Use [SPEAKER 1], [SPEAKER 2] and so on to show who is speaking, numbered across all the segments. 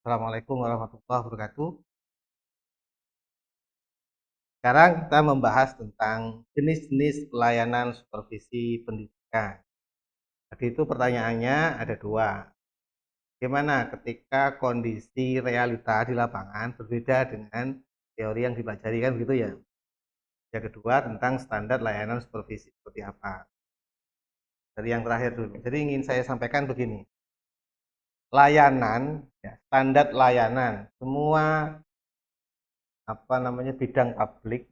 [SPEAKER 1] Assalamualaikum warahmatullahi wabarakatuh. Sekarang kita membahas tentang jenis-jenis pelayanan supervisi pendidikan. Tadi itu pertanyaannya ada dua. Bagaimana ketika kondisi realita di lapangan berbeda dengan teori yang dipelajari, kan begitu ya. Yang kedua tentang standar layanan supervisi seperti apa. Dari yang terakhir dulu. Jadi ingin saya sampaikan begini. Layanan, standar layanan, semua bidang publik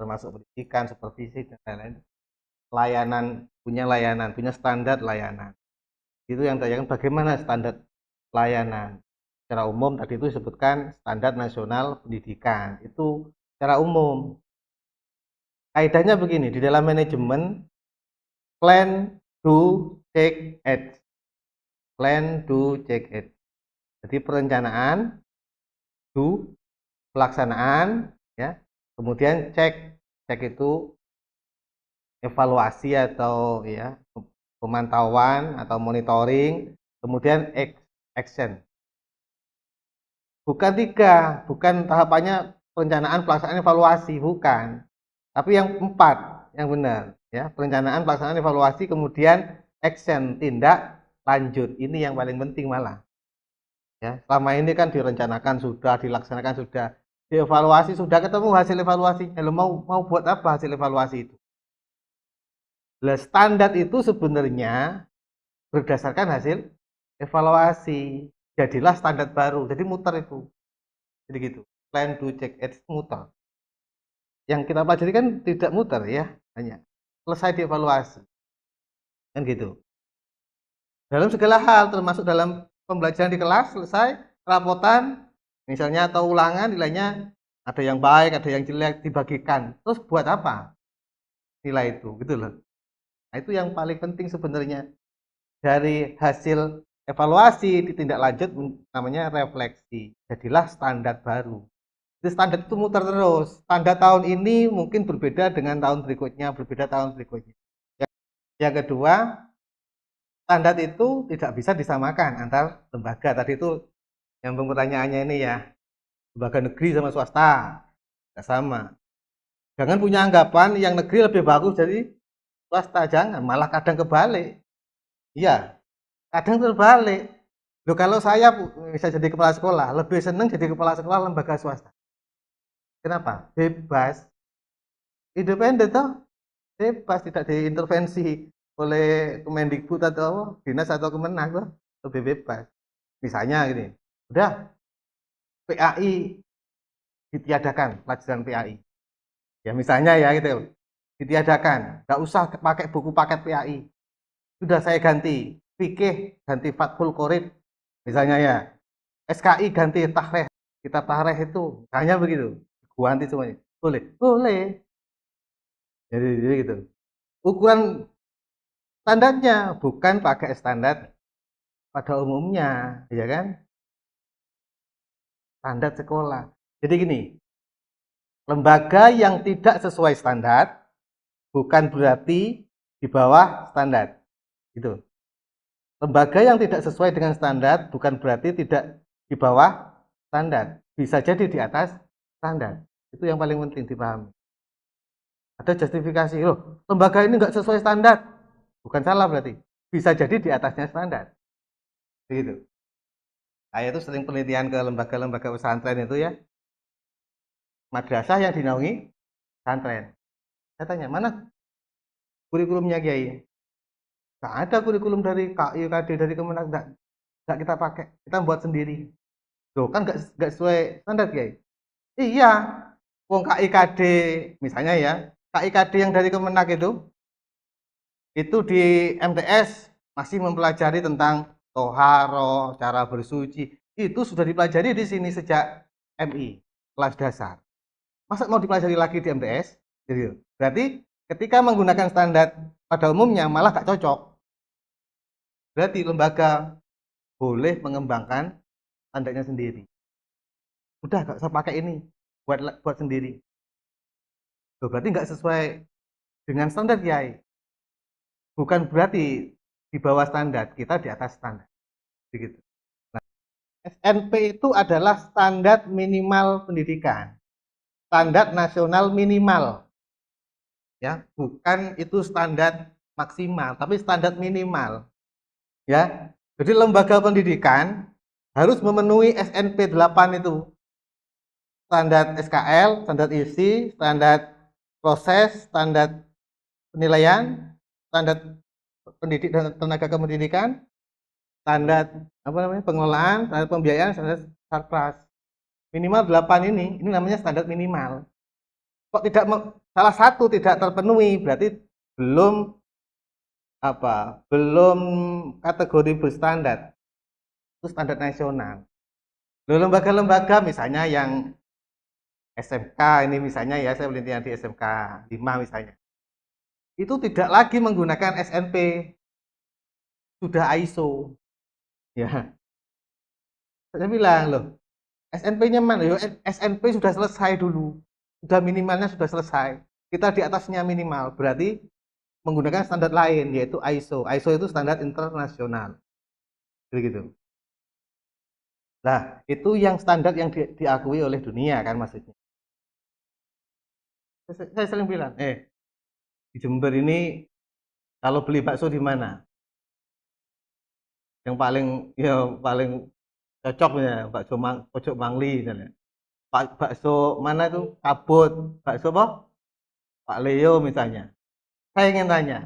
[SPEAKER 1] termasuk pendidikan, supervisi dan lain-lain, punya standar layanan. Itu yang ditanyakan, bagaimana standar layanan. Secara umum tadi itu disebutkan standar nasional pendidikan. Itu secara umum. Kaidahnya begini, di dalam manajemen plan, do, check, act. Plan, do, check, act. Jadi perencanaan, do, pelaksanaan, ya. Kemudian cek itu evaluasi atau ya pemantauan atau monitoring, kemudian action. Bukan tahapannya perencanaan, pelaksanaan, evaluasi, bukan. Tapi yang 4 yang benar, ya. Perencanaan, pelaksanaan, evaluasi, kemudian action, tindak lanjut. Ini yang paling penting malah. Ya, selama ini kan direncanakan sudah, dilaksanakan sudah, dievaluasi sudah, ketemu hasil evaluasinya. Mau buat apa hasil evaluasi itu? Standar itu sebenarnya berdasarkan hasil evaluasi. Jadilah standar baru. Jadi muter itu. Jadi gitu. Plan, do, check, act, muter. Yang kita pelajari kan tidak muter ya, hanya selesai dievaluasi. Kan gitu. Dalam segala hal, termasuk dalam pembelajaran di kelas, selesai rapotan misalnya atau ulangan, nilainya ada yang baik, ada yang jelek, dibagikan. Terus buat apa nilai itu? Gitu loh. Nah, itu yang paling penting sebenarnya. Dari hasil evaluasi ditindaklanjut namanya refleksi. Jadilah standar baru. Jadi standar itu muter terus. Standar tahun ini mungkin berbeda dengan tahun berikutnya, berbeda tahun berikutnya. Yang kedua, standar itu tidak bisa disamakan antar lembaga. Tadi itu yang pertanyaannya ini ya, lembaga negeri sama swasta, tidak sama. Jangan punya anggapan yang negeri lebih bagus dari swasta, jangan. Malah kadang kebalik. Iya, kadang terbalik. Loh, kalau saya bisa jadi kepala sekolah, lebih senang jadi kepala sekolah lembaga swasta. Kenapa? Bebas, independen toh, bebas, tidak diintervensi oleh Kemendikbud atau dinas atau Kemenag toh, lebih bebas. Misalnya gini, udah PAI ditiadakan, pelajaran PAI. Ya misalnya ya gitu, ditiadakan, nggak usah pakai buku paket PAI. Sudah saya ganti, fikih ganti Fathul Qorib, misalnya ya. SKI ganti tahreh, kita tahreh itu hanya begitu, ganti semuanya, boleh, jadi gitu. Ukuran standarnya bukan pakai standar pada umumnya, ya kan, standar sekolah. Jadi gini, lembaga yang tidak sesuai standar bukan berarti di bawah standar, gitu. Lembaga yang tidak sesuai dengan standar bukan berarti tidak di bawah standar, bisa jadi di atas standar. Itu yang paling penting dipahami. Ada justifikasi, loh lembaga ini nggak sesuai standar, bukan salah berarti, bisa jadi di atasnya standar, begitu. Saya itu sering penelitian ke lembaga-lembaga pesantren itu ya, madrasah yang dinaungi pesantren. Saya tanya, mana kurikulumnya Kiai? Nggak ada kurikulum dari KI, KD, dari Kemenag, nggak kita pakai, kita buat sendiri. Loh kan nggak sesuai standar Kiai? Iya, wong KIKD misalnya ya, KIKD yang dari Kemenag itu di MTS masih mempelajari tentang toharo, cara bersuci. Itu sudah dipelajari di sini sejak MI, kelas dasar. Masa mau dipelajari lagi di MTS? Jadi, berarti ketika menggunakan standar pada umumnya malah gak cocok. Berarti lembaga boleh mengembangkan standarnya sendiri. Udah gak usah pakai ini, buat sendiri. Loh, berarti nggak sesuai dengan standar Kiai. Bukan berarti di bawah standar, kita di atas standar. Begitu. SNP itu adalah standar minimal pendidikan, standar nasional minimal, ya, bukan itu standar maksimal, tapi standar minimal, ya. Jadi lembaga pendidikan harus memenuhi SNP 8 itu, standar SKL, standar isi, standar proses, standar penilaian, standar pendidik dan tenaga kependidikan, standar apa namanya pengelolaan, standar pembiayaan, standar sarpras. Minimal 8 ini namanya standar minimal. Kok tidak salah satu tidak terpenuhi, berarti belum belum kategori berstandar. Itu standar nasional. Lembaga-lembaga misalnya yang SMK ini misalnya, ya, saya penelitian di SMK 5 misalnya. Itu tidak lagi menggunakan SNP, sudah ISO. Ya. Saya bilang, loh, SNP-nya mana? Yo, SNP sudah selesai dulu. Sudah minimalnya sudah selesai. Kita di atasnya minimal. Berarti menggunakan standar lain, yaitu ISO. ISO itu standar internasional. Jadi gitu. Nah, itu yang standar yang diakui oleh dunia kan maksudnya. Saya sering bilang, di Jember ini kalau beli bakso di mana? Yang paling cocok ya bakso pojok Mangli misalnya. Bakso mana itu? Kabut. Bakso apa? Pak Leo misalnya. Saya ingin tanya,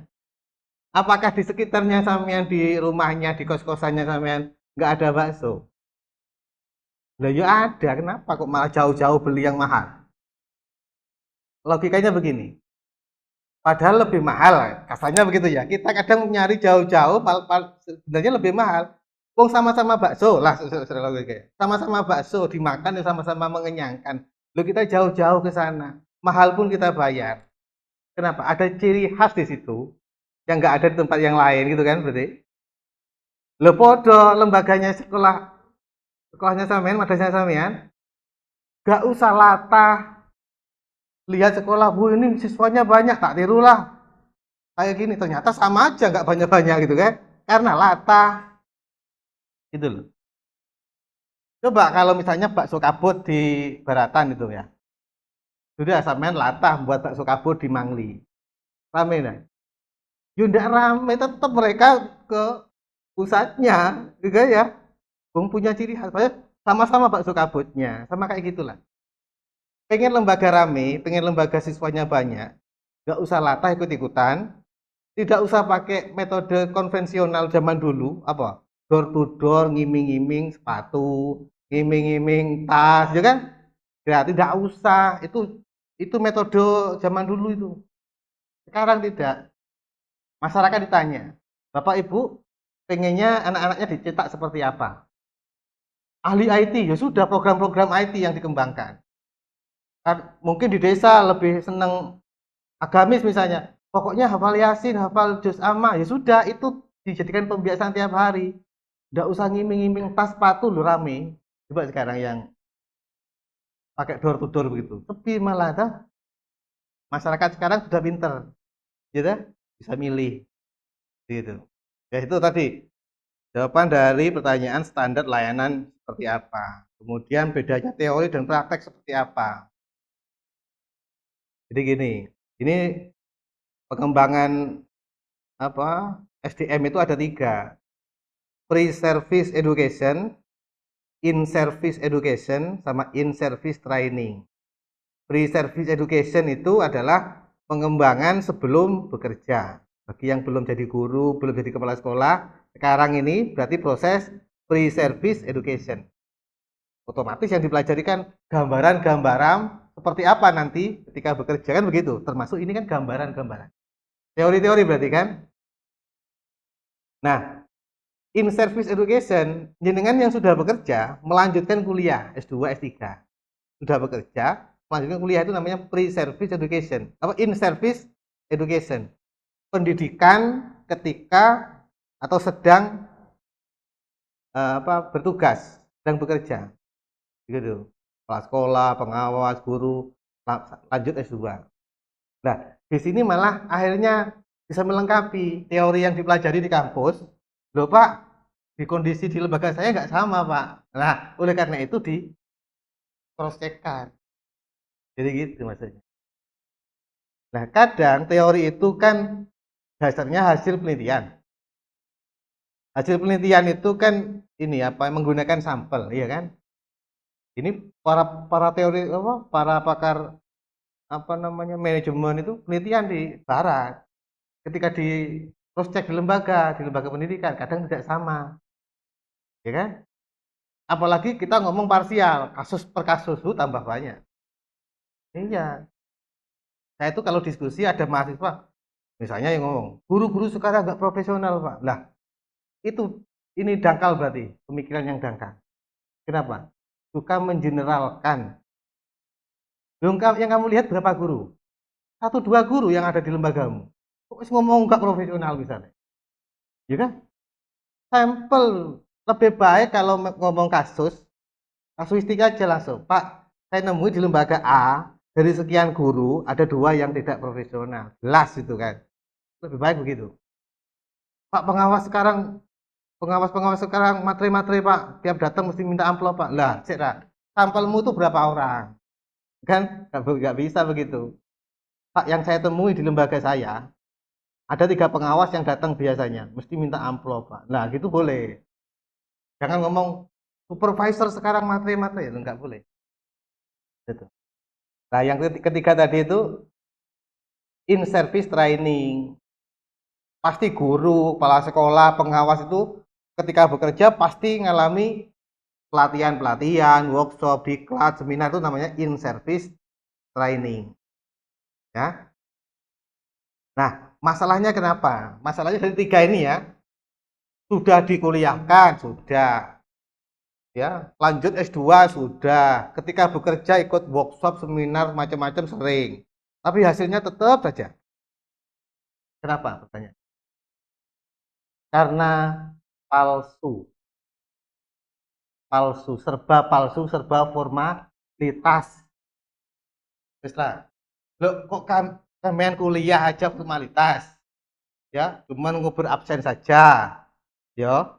[SPEAKER 1] apakah di sekitarnya sampean, di rumahnya, di kos-kosannya sampean nggak ada bakso? Lah ya ada, kenapa kok malah jauh-jauh beli yang mahal? Logikanya begini, padahal lebih mahal, kasarnya begitu ya. Kita kadang nyari jauh-jauh, sebenarnya lebih mahal. Wong sama-sama bakso lah, sama-sama bakso dimakan, sama-sama mengenyangkan. Lo kita jauh-jauh ke sana, mahal pun kita bayar. Kenapa? Ada ciri khas di situ yang nggak ada di tempat yang lain gitu kan berarti. Lo podo lembaganya sekolahnya sampean, madrasahnya sampean, nggak usah latah lihat sekolah, bu ini siswanya banyak, tak tirulah kayak gini, ternyata sama aja nggak banyak-banyak gitu kan, karena latah gitu loh. Coba kalau misalnya bakso kabut di Baratan itu ya, sudah sampean latah buat bakso kabut di Mangli, rame dah. Yunda rame, tetap mereka ke pusatnya juga ya, punya ciri khas, sama-sama bakso kabutnya, sama kayak gitulah. Pengen lembaga rame, pengen lembaga siswanya banyak, nggak usah latah ikut-ikutan, tidak usah pakai metode konvensional zaman dulu, apa door to door, ngiming-ngiming sepatu, ngiming-ngiming tas, ya kan? Ya tidak usah, itu metode zaman dulu itu. Sekarang tidak. Masyarakat ditanya, Bapak Ibu pengennya anak-anaknya dicetak seperti apa? Ahli IT, ya sudah program-program IT yang dikembangkan. Mungkin di desa lebih seneng agamis misalnya, pokoknya hafal Yasin, hafal juz amma, ya sudah itu dijadikan pembiasaan tiap hari. Nggak usah ngiming-ngiming tas sepatu lo rame. Coba sekarang yang pakai door to door begitu, sepi malah dah. Masyarakat sekarang sudah pinter, gitu, bisa milih, gitu. Ya itu tadi jawaban dari pertanyaan standar layanan seperti apa. Kemudian bedanya teori dan praktek seperti apa. Jadi gini, ini pengembangan SDM itu ada 3, pre-service education, in-service education, sama in-service training. Pre-service education itu adalah pengembangan sebelum bekerja. Bagi yang belum jadi guru, belum jadi kepala sekolah, sekarang ini berarti proses pre-service education. Otomatis yang dipelajari kan gambaran-gambaran seperti apa nanti ketika bekerja kan begitu. Termasuk ini kan gambaran-gambaran. Teori-teori berarti kan. Nah, in service education, jenengan yang sudah bekerja melanjutkan kuliah S2, S3, sudah bekerja melanjutkan kuliah itu namanya pre-service education, apa in service education, pendidikan ketika atau sedang bertugas, sedang bekerja, gitu. Kepala sekolah, pengawas, guru, lanjut S2. Nah, di sini malah akhirnya bisa melengkapi teori yang dipelajari di kampus. Loh Pak, di kondisi di lembaga saya nggak sama, Pak. Nah, oleh karena itu di cross check-kan. Jadi gitu maksudnya. Nah, kadang teori itu kan dasarnya hasil penelitian. Hasil penelitian itu kan ini apa menggunakan sampel, iya kan? Ini para para teori apa para pakar apa namanya manajemen itu penelitian di barat. Ketika di cross check di lembaga pendidikan kadang tidak sama, ya kan? Apalagi kita ngomong parsial, kasus per kasus itu tambah banyak. Iya, saya itu kalau diskusi ada mahasiswa, misalnya yang ngomong, guru-guru sekarang nggak profesional, Pak. Lah, itu ini dangkal berarti, pemikiran yang dangkal. Kenapa? Suka mengeneralkan. Yang kamu lihat berapa guru? Satu dua guru yang ada di lembagamu. Kok ngomong nggak profesional misalnya? Ya kan? Sampel lebih baik kalau ngomong kasus, kasuistik aja langsung. Pak, saya nemui di lembaga A, dari sekian guru, ada dua yang tidak profesional. Jelas itu kan. Lebih baik begitu. Pak, pengawas sekarang materi-materi Pak, tiap datang mesti minta amplop Pak. Lah, cek sampelmu itu berapa orang? Kan nggak bisa begitu. Pak, yang saya temui di lembaga saya, ada 3 pengawas yang datang biasanya, mesti minta amplop Pak. Nah, gitu boleh. Jangan ngomong supervisor sekarang materi-materi, itu nggak boleh. Gitu. Nah, yang ketiga tadi itu in service training. Pasti guru, kepala sekolah, pengawas itu ketika bekerja pasti ngalami pelatihan-pelatihan, workshop, diklat, seminar itu namanya in service training. Ya. Nah, masalahnya kenapa? Masalahnya dari 3 ini ya, sudah dikuliahkan, sudah. Ya, lanjut S2 sudah. Ketika bekerja ikut workshop, seminar macam-macam sering. Tapi hasilnya tetap saja. Kenapa? Pertanyaan. Karena palsu. Palsu, serba formalitas. Islah. Loh, kok kalian kuliah aja formalitas? Ya, cuma ngubur absen saja. Ya,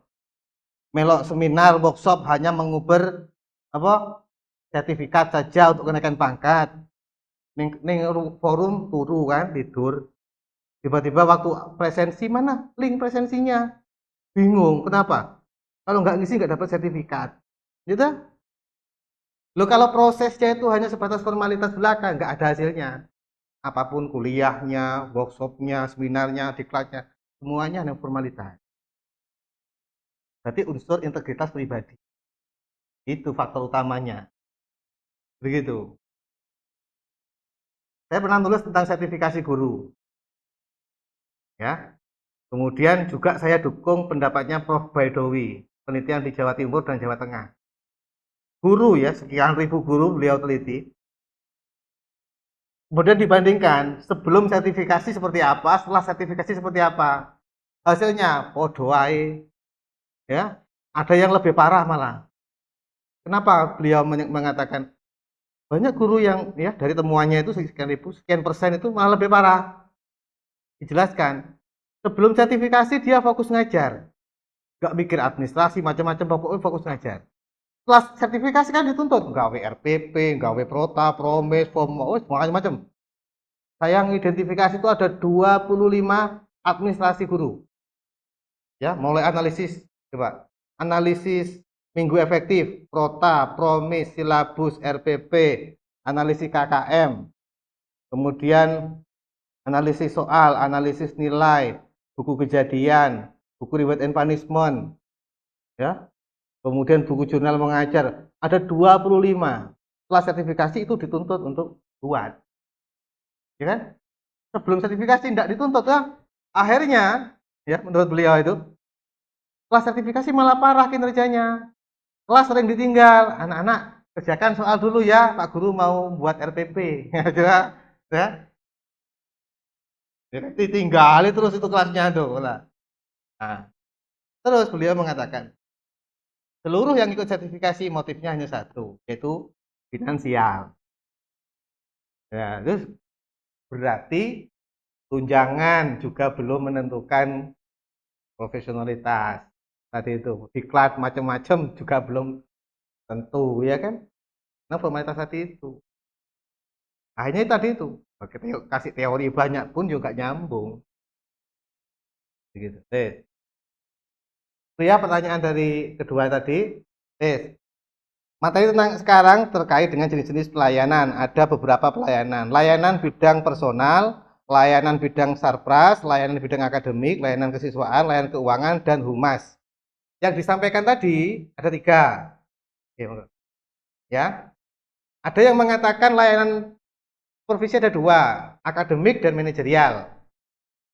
[SPEAKER 1] melok seminar, workshop hanya mengubur apa? Sertifikat saja untuk kenaikan pangkat. Ning forum turu kan tidur. Tiba-tiba waktu presensi mana? Link presensinya. Bingung, kenapa? Kalau nggak ngisi nggak dapat sertifikat. Gitu? Lo kalau prosesnya itu hanya sebatas formalitas belaka, nggak ada hasilnya. Apapun kuliahnya, workshopnya, seminarnya, diklatnya, semuanya hanya formalitas. Berarti unsur integritas pribadi. Itu faktor utamanya. Begitu. Saya pernah nulis tentang sertifikasi guru. Ya. Kemudian juga saya dukung pendapatnya Prof. Baidowi, penelitian di Jawa Timur dan Jawa Tengah. Guru ya, sekian ribu guru beliau teliti. Kemudian dibandingkan sebelum sertifikasi seperti apa, setelah sertifikasi seperti apa. Hasilnya podoai ya. Ada yang lebih parah malah. Kenapa beliau mengatakan banyak guru yang ya dari temuannya itu sekian ribu, sekian persen itu malah lebih parah. Dijelaskan. Sebelum sertifikasi dia fokus ngajar. Gak mikir administrasi macam-macam, pokoknya fokus ngajar. Setelah sertifikasi kan dituntut gawe RPP, gawe prota, promes, form, macam-macam. Saya identifikasi itu ada 25 administrasi guru. Ya, mulai analisis coba. Analisis minggu efektif, prota, promis, silabus, RPP, analisis KKM. Kemudian analisis soal, analisis nilai, buku kejadian, buku reward and punishment. Ya. Kemudian buku jurnal mengajar, ada 25. Setelah sertifikasi itu dituntut untuk buat. Ya kan? Sebelum sertifikasi tidak dituntut ya. Akhirnya, ya menurut beliau itu, setelah sertifikasi malah parah kinerjanya. Kelas sering ditinggal. Anak-anak kerjakan soal dulu ya, Pak Guru mau buat RPP. Ya, ya. Ditinggali terus itu kelasnya tuh. Nah, terus beliau mengatakan, seluruh yang ikut sertifikasi motifnya hanya satu, yaitu finansial. Ya, terus berarti tunjangan juga belum menentukan profesionalitas. tadi itu. Diklat macam-macam juga belum tentu, ya kan? Nah, formalitas tadi itu. Akhirnya tadi itu, kasih teori banyak pun juga nyambung. Begitu. Itu ya pertanyaan dari kedua tadi. Materi tentang sekarang terkait dengan jenis-jenis pelayanan. Ada beberapa pelayanan. Layanan bidang personal, layanan bidang sarpras, layanan bidang akademik, layanan kesiswaan, layanan keuangan, dan humas. Yang disampaikan tadi ada 3. Ya, ada yang mengatakan layanan supervisi ada 2, akademik dan manajerial.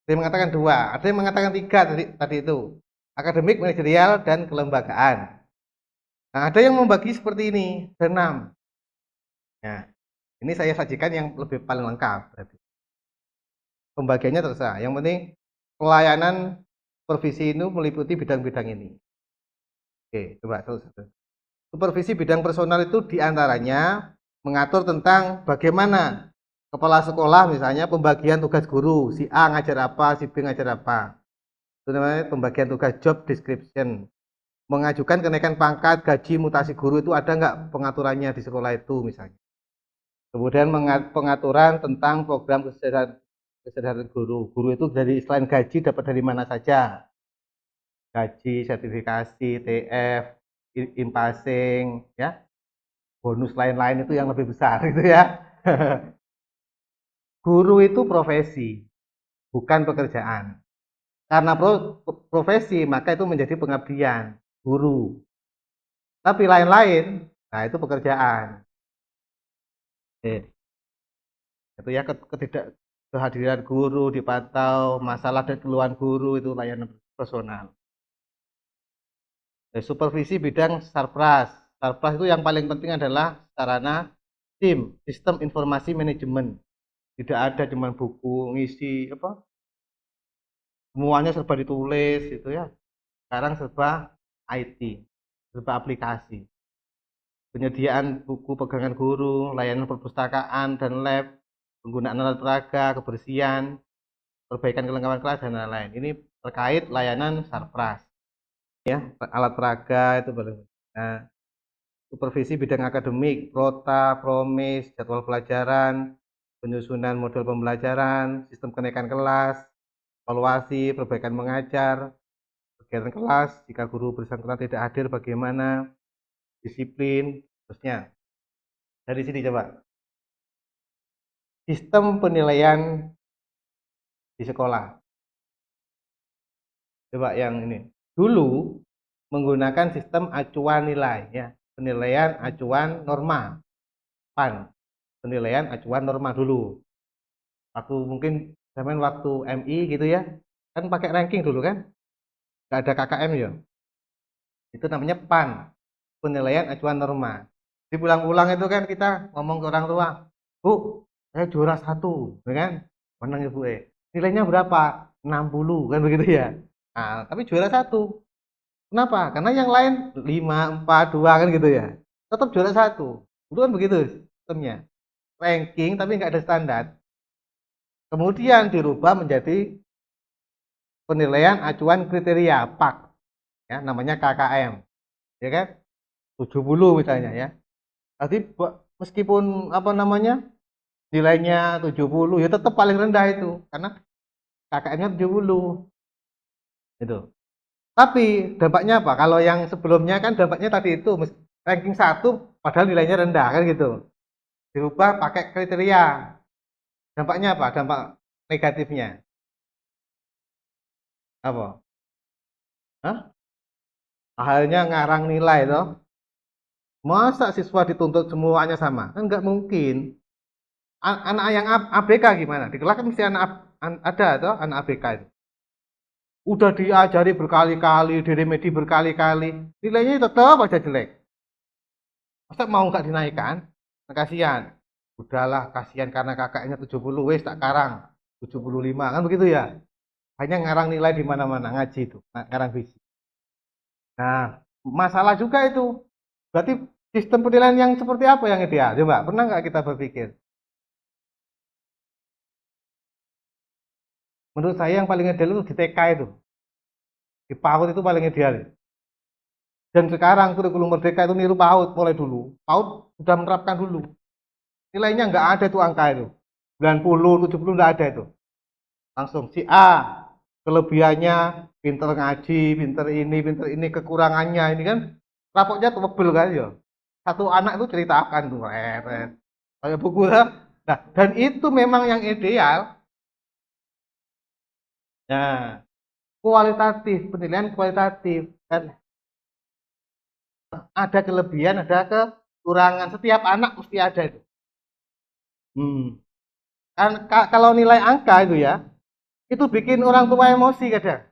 [SPEAKER 1] Ada yang mengatakan 2, ada yang mengatakan 3 tadi itu, akademik, manajerial, dan kelembagaan. Nah, ada yang membagi seperti ini, ada 6. Nah, ini saya sajikan yang lebih paling lengkap. Berarti pembagiannya terserah. Yang penting pelayanan supervisi itu meliputi bidang-bidang ini. Oke, coba satu-satu. Supervisi bidang personal itu diantaranya mengatur tentang bagaimana kepala sekolah misalnya pembagian tugas guru, si A ngajar apa, si B ngajar apa. Itu namanya pembagian tugas, job description. Mengajukan kenaikan pangkat, gaji, mutasi guru itu ada nggak pengaturannya di sekolah itu misalnya. Kemudian pengaturan tentang program kesejahteraan guru. Guru itu dari selain gaji dapat dari mana saja. Gaji, sertifikasi, TF, impasing, ya. Bonus lain-lain itu yang lebih besar gitu ya. Guru itu profesi, bukan pekerjaan. Karena profesi, maka itu menjadi pengabdian, guru. Tapi lain-lain, nah itu pekerjaan. Itu ya kehadiran guru dipantau, masalah dan keluhan guru itu layanan personal. Supervisi bidang sarpras. Sarpras itu yang paling penting adalah sarana sistem informasi manajemen. Tidak ada cuma buku ngisi apa, semuanya serba ditulis gitu ya. Sekarang serba IT, serba aplikasi. Penyediaan buku pegangan guru, layanan perpustakaan dan lab, penggunaan alat peraga, kebersihan, perbaikan kelengkapan kelas dan lain-lain. Ini terkait layanan sarpras. Ya, alat peraga itu paling. Nah, supervisi bidang akademik, prota, promis, jadwal pelajaran, penyusunan model pembelajaran, sistem kenaikan kelas, evaluasi, perbaikan mengajar, kegiatan kelas, jika guru bersangkutan tidak hadir bagaimana, disiplin, terusnya. Dari sini coba. Sistem penilaian di sekolah. Coba yang ini. Dulu menggunakan sistem acuan nilai ya, penilaian acuan norma. PAN. Penilaian acuan norma dulu. Waktu mungkin zaman waktu MI gitu ya. Kan pakai ranking dulu kan? Nggak ada KKM ya. Itu namanya PAN. Penilaian acuan norma. Dipulang-ulang itu kan kita ngomong ke orang tua, Bu, saya juara 1, ya kan? Menang ibu nilainya berapa? 60 kan begitu ya. Nah, tapi juara 1. Kenapa? Karena yang lain 5, 4, 2 kan gitu ya. Tetap juara 1. Itu kan begitu sistemnya. Ranking tapi nggak ada standar. Kemudian dirubah menjadi penilaian acuan kriteria PAK, ya namanya KKM, ya kan? 70 misalnya ya. Tadi meskipun apa namanya? Nilainya 70 ya tetap paling rendah itu karena KKM-nya 70 itu. Tapi dampaknya apa? Kalau yang sebelumnya kan dampaknya tadi itu ranking 1 padahal nilainya rendah kan gitu. Dirubah pakai kriteria. Dampaknya apa? Dampak negatifnya apa? Hah? Halnya ngarang nilai toh. Masa siswa dituntut semuanya sama? Kan nggak mungkin. Anak yang ABK gimana? Di kelas kan mesti ada toh anak ABK itu. Udah diajari berkali-kali, diremedi berkali-kali, nilainya tetap aja jelek. Masa mau nggak dinaikkan? Nah, kasihan. Udahlah, kasihan karena kakaknya 70, wes tak karang 75 kan begitu ya. Hanya ngarang nilai di mana-mana ngaji itu, ngarang visi. Nah, masalah juga itu. Berarti sistem penilaian yang seperti apa yang ideal? Coba, pernah nggak kita berpikir? Menurut saya yang paling ideal itu di TK itu. Di PAUD itu paling ideal. Dan sekarang kurikulum Merdeka itu niru PAUD mulai dulu. PAUD sudah menerapkan dulu. Nilainya nggak ada tuh angka itu. 90, 70 nggak ada itu. Langsung si A kelebihannya pinter ngaji, pinter ini, kekurangannya ini kan rapotnya tebel kan ya. Satu anak itu ceritakan tuh, kayak buku lah. Nah, dan itu memang yang ideal. Nah, kualitatif, penilaian kualitatif kan ada kelebihan, ada kekurangan. Setiap anak mesti ada itu. Kan kalau nilai angka itu ya, itu bikin orang tua emosi kadang.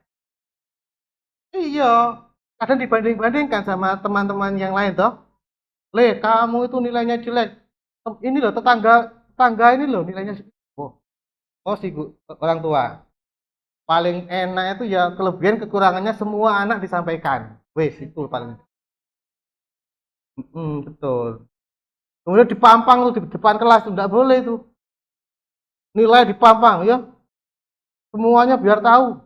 [SPEAKER 1] Iya, kadang dibanding-bandingkan sama teman-teman yang lain toh. Kamu itu nilainya jelek. Ini loh tetangga ini loh nilainya. Oh, oh sih orang tua. Paling enak itu ya kelebihan kekurangannya semua anak disampaikan. Wes itu paling. Betul. Kemudian dipampang tuh di depan kelas tuh enggak boleh itu. Nilai dipampang ya. Semuanya biar tahu.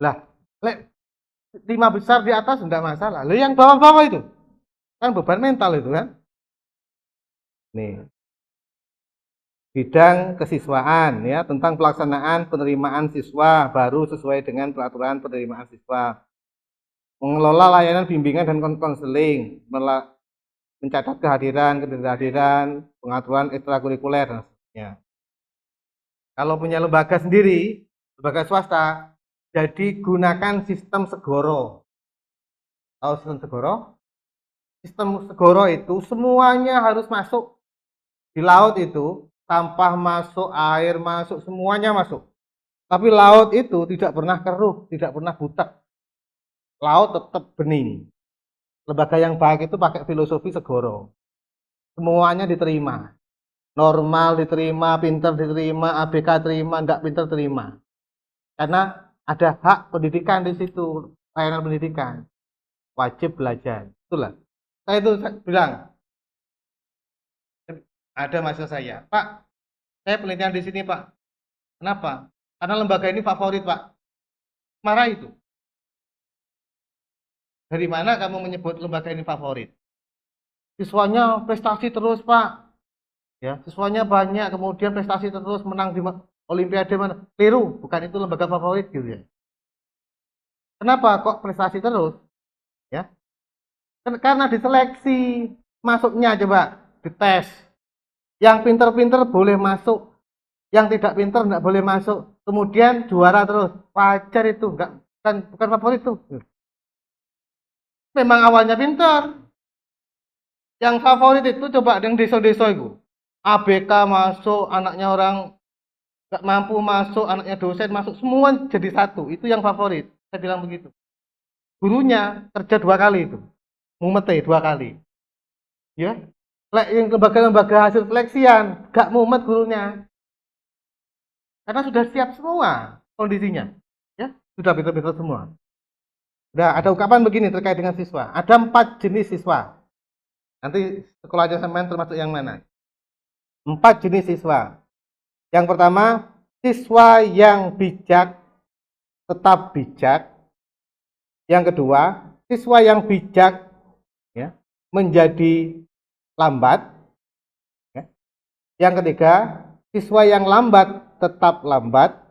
[SPEAKER 1] Lah, lek 5 besar di atas enggak masalah. Lalu yang bawah-bawah itu kan beban mental itu kan. Nih, bidang kesiswaan ya tentang pelaksanaan penerimaan siswa baru sesuai dengan peraturan penerimaan siswa. Mengelola layanan bimbingan dan konseling, mencatat kehadiran, ketidakhadiran, pengaturan ekstrakurikuler dan sebagainya. Kalau punya lembaga sendiri, lembaga swasta, jadi gunakan sistem Segoro. Tahu sistem Segoro? Sistem Segoro itu semuanya harus masuk di laut itu, sampah masuk, air masuk, semuanya masuk. Tapi laut itu tidak pernah keruh, tidak pernah butek. Laut tetap bening. Lembaga yang baik itu pakai filosofi Segoro. Semuanya diterima. Normal diterima, pinter diterima, ABK terima, enggak pinter terima. Karena ada hak pendidikan di situ, layanan pendidikan. Wajib belajar. Itulah. Saya itu bilang, ada mahasiswa saya, Pak, saya penelitian di sini, Pak. Kenapa? Karena lembaga ini favorit, Pak. Marah itu. Dari mana kamu menyebut lembaga ini favorit? Siswanya prestasi terus, Pak. Ya, siswanya banyak, kemudian prestasi terus, menang di Olimpiade mana? Keliru, bukan itu lembaga favorit gitu ya. Kenapa kok prestasi terus? Ya, karena diseleksi masuknya coba dites. Yang pinter-pinter boleh masuk, yang tidak pinter nggak boleh masuk. Kemudian juara terus, wajar itu, nggak bukan favorit itu. Memang awalnya pinter. Yang favorit itu coba yang desa-desa itu. ABK masuk, anaknya orang nggak mampu masuk, anaknya dosen masuk, semua jadi satu. Itu yang favorit. Saya bilang begitu. Gurunya kerja 2 kali itu, mumete 2 kali. Ya, yang lembaga-lembaga hasil seleksian gak mumet gurunya, karena sudah siap semua kondisinya. Ya, sudah pintar-pintar semua. Nah, ada ungkapan begini terkait dengan siswa. Ada 4 jenis siswa. Nanti sekolahnya sampean termasuk yang mana? 4 jenis siswa. Yang pertama, siswa yang bijak tetap bijak. Yang kedua, siswa yang bijak ya, menjadi lambat. Ya. Yang ketiga, siswa yang lambat tetap lambat.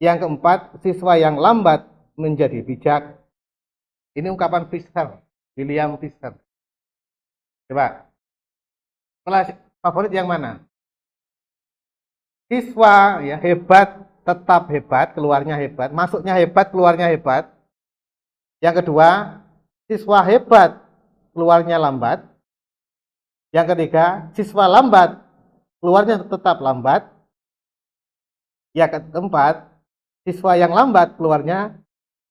[SPEAKER 1] Yang keempat, siswa yang lambat menjadi bijak. Ini ungkapan Fisher, William Fisher. Coba, kelas favorit yang mana? Siswa ya hebat tetap hebat, keluarnya hebat, masuknya hebat, keluarnya hebat. Yang kedua, siswa hebat, keluarnya lambat. Yang ketiga, siswa lambat, keluarnya tetap lambat. Yang keempat, siswa yang lambat, keluarnya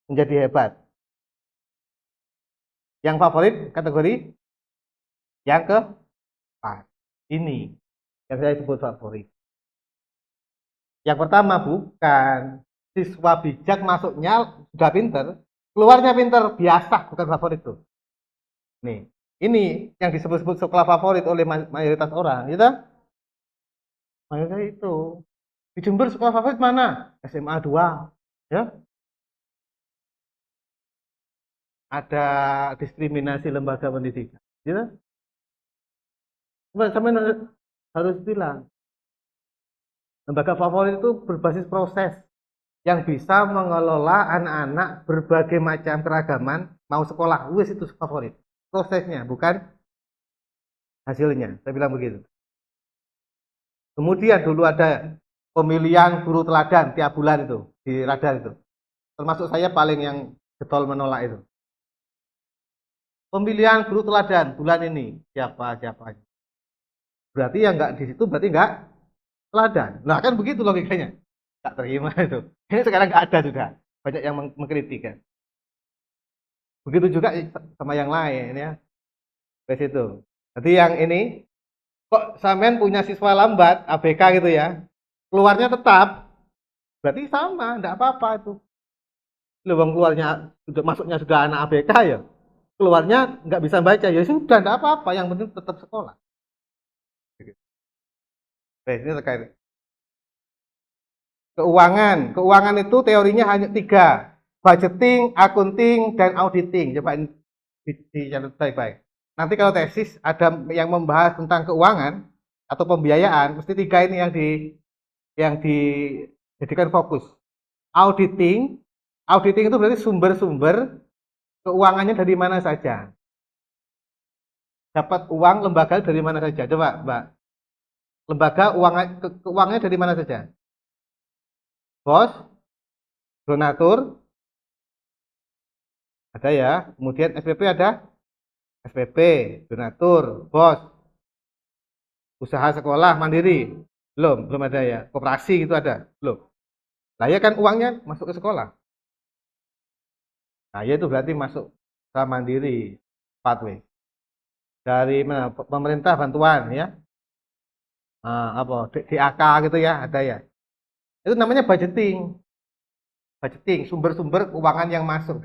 [SPEAKER 1] menjadi hebat. Yang favorit kategori yang keempat. Ini yang saya sebut favorit. Yang pertama bukan siswa bijak masuknya sudah pinter, keluarnya pinter, biasa, bukan favorit tuh. Nih, ini yang disebut-sebut sekolah favorit oleh mayoritas orang, gitu. Mayoritas itu. Di Jember sekolah favorit mana? SMA 2, ya. ada diskriminasi lembaga pendidikan. Gitu? Sama harus bilang, lembaga favorit itu berbasis proses yang bisa mengelola anak-anak berbagai macam keragaman mau sekolah. Wes itu favorit. Prosesnya, bukan hasilnya. Saya bilang begitu. Kemudian dulu ada pemilihan guru teladan tiap bulan itu di radar itu. Termasuk saya paling yang getol menolak itu. Pemilihan guru teladan bulan ini siapa. Berarti yang nggak di situ berarti nggak teladan. Nah kan begitu logikanya. Nggak terima itu. Ini sekarang nggak ada sudah. Banyak yang mengkritik kan. Begitu juga sama yang lain ya. Di situ. Jadi yang ini kok sampean punya siswa lambat ABK gitu ya. Keluarnya tetap berarti sama, enggak apa-apa itu. Lubang keluarnya sudah masuknya sudah anak ABK ya. Keluarnya nggak bisa baca ya sudah enggak apa-apa, yang penting tetap sekolah. Oke, ini terkait keuangan. Keuangan itu teorinya hanya 3. Budgeting, accounting, dan auditing. Coba dicatat baik-baik. Nanti kalau tesis ada yang membahas tentang keuangan atau pembiayaan, mesti 3 ini yang dijadikan fokus. Auditing itu berarti sumber-sumber keuangannya dari mana saja. Dapat uang lembaga dari mana saja? Coba, Mbak. Lembaga keuangannya dari mana saja? Bos, donatur, ada ya. Kemudian SPP ada? SPP, donatur, bos. Usaha sekolah mandiri. Belum ada ya. Koperasi gitu ada? Belum. Nah, ya kan uangnya masuk ke sekolah. Nah, ya itu berarti masuk usaha mandiri, pathway. Dari pemerintah bantuan ya. Apa? DAK gitu ya, ada ya. Itu namanya budgeting. Budgeting, sumber-sumber keuangan yang masuk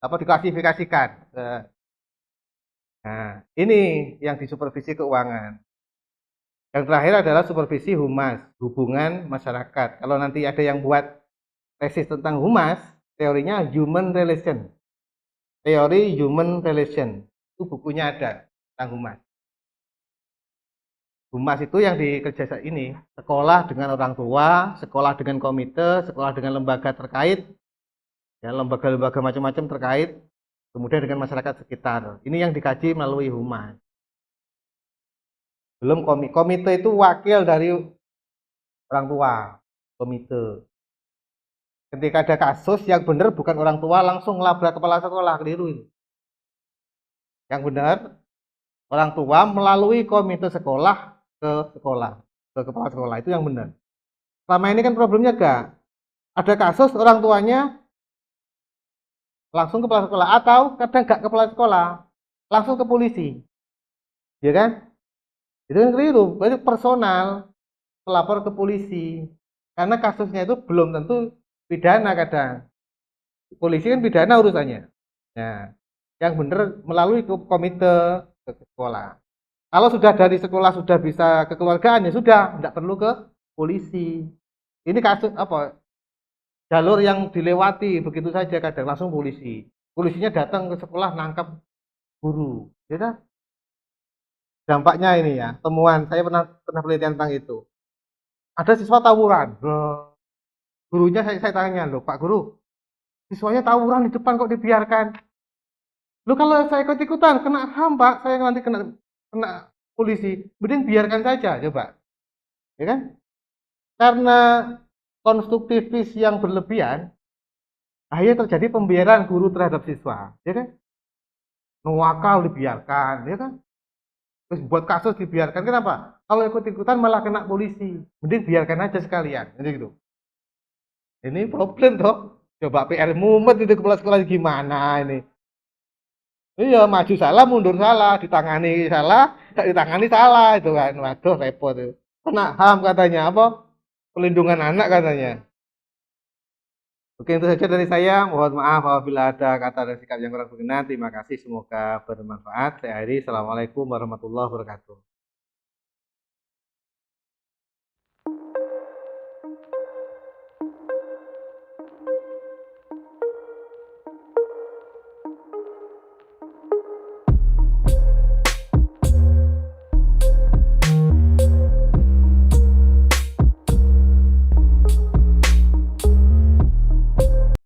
[SPEAKER 1] diklasifikasikan. Nah, ini yang disupervisi keuangan. Yang terakhir adalah supervisi humas, hubungan masyarakat. Kalau nanti ada yang buat tesis tentang humas, teorinya human relation. Teori human relation. Itu bukunya ada tentang humas. Humas itu yang dikerja ini, sekolah dengan orang tua, sekolah dengan komite, sekolah dengan lembaga terkait, ya lembaga-lembaga macam-macam terkait, kemudian dengan masyarakat sekitar. Ini yang dikaji melalui humas. Belum komite itu wakil dari orang tua, komite. Ketika ada kasus yang benar bukan orang tua langsung labrak kepala sekolah, keliru itu. Yang benar orang tua melalui komite sekolah ke sekolah, ke kepala sekolah, itu yang benar. Selama ini kan problemnya gak ada kasus orang tuanya langsung ke kepala sekolah, atau kadang gak ke kepala sekolah, langsung ke polisi, ya kan? Itu kan keliru, berarti personal pelapor ke polisi, karena kasusnya itu belum tentu pidana kadang. Polisi kan pidana urusannya. Nah, yang benar melalui komite ke sekolah. Kalau sudah dari sekolah sudah bisa kekeluargaan ya sudah, tidak perlu ke polisi. Ini kasus apa? Jalur yang dilewati begitu saja kadang langsung polisi. Polisinya datang ke sekolah nangkap guru. Ya, dampaknya ini ya, temuan saya pernah penelitian tentang itu. Ada siswa tawuran. Gurunya saya tanya, loh Pak Guru, siswanya tawuran di depan kok dibiarkan? Loh kalau saya ikut-ikutan kena HAM Pak, saya nanti kena polisi, mending biarkan saja, coba, ya kan? Karena konstruktivis yang berlebihan, akhirnya terjadi pembiaran guru terhadap siswa, ya kan? Nuwakal dibiarkan, ya kan? Terus buat kasus dibiarkan, kenapa? Kalau ikut-ikutan malah kena polisi, mending biarkan aja sekalian, jadi gitu. Ini problem toh. Coba PR mumet itu kepala sekolah gimana ini? Iya, maju salah, mundur salah, ditangani salah, tak ditangani salah itu kan. Waduh, repot itu. Kena HAM katanya apa? Pelindungan anak katanya. Oke, itu saja dari saya. Mohon maaf apabila ada kata dan sikap yang kurang berkenan. Terima kasih, semoga bermanfaat. Saya Heri. Assalamualaikum warahmatullahi wabarakatuh.